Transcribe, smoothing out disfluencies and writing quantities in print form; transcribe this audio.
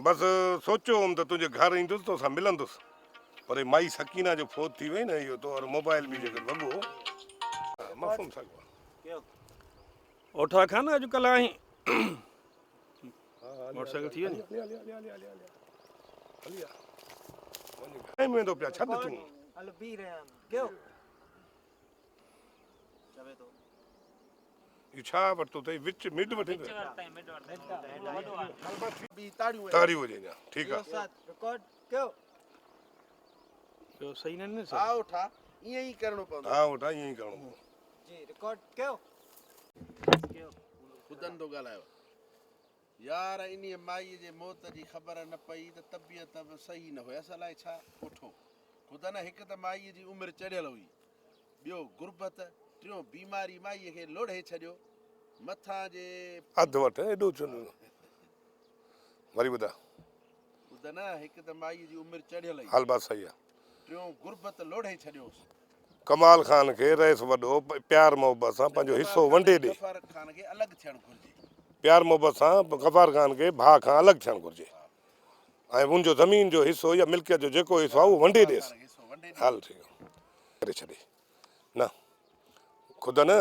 बस सोचो हम तो तुझे घर ईंदुसि तो सां मिलंदुसि पर माई सकीना जो फोत थी वई न इहो तो और मोबाइल बि जेको वॻो मफ़हूम सघो ओठा खां न अॼुकल्ह आहीं मोटरसाइकिल थी वञे टाइम वेंदो पिया छॾ तूं हल बी रहिया आहिनि कयो चवे थो इहो छा वरितो अथई विच मिड वठी ताड़ियूं हुजे अञा ठीकु आहे रिकॉर्ड कयो ॿियो सही न हा उठा ईअं ई करिणो पवंदो हा वठा ईअं ई करिणो जी रिकॉर्ड कयो ख़ुदनि थो ॻाल्हायो यार इन माईअ जे मौत जी ख़बर न पई त तबियत बि सही न हुयसि अलाए छा उठो ख़ुदि न हिकु त माईअ जी उमिरि चढ़ियल हुई ॿियो गुरबत टियों बीमारी माईअ खे लोढ़े छॾियो मथां जे अधु वटि एॾो छो वरी ॿुधा ख़ुदि न हिकु त माईअ जी उमिरि चढ़ियल हुई हाल बात सही आहे टियों गुरबत लोढ़े छॾियोसि कमाल ख़ान खे रहिस वॾो प्यार मोहबत सां पंहिंजो हिसो वंडे ॾे गफ़ार ख़ान खे अलॻि थियणु घुरिजे प्यार मोहबत सां गफ़ार ख़ान खे भाउ खां अलॻि थियणु घुरिजे ऐं मुंहिंजो ज़मीन जो हिसो या मिल्कियत जो जेको हिसो आहे उहो वंडे ॾेसि हिसो वंडे हल ठीकु आहे करे छॾे न ख़ुदि न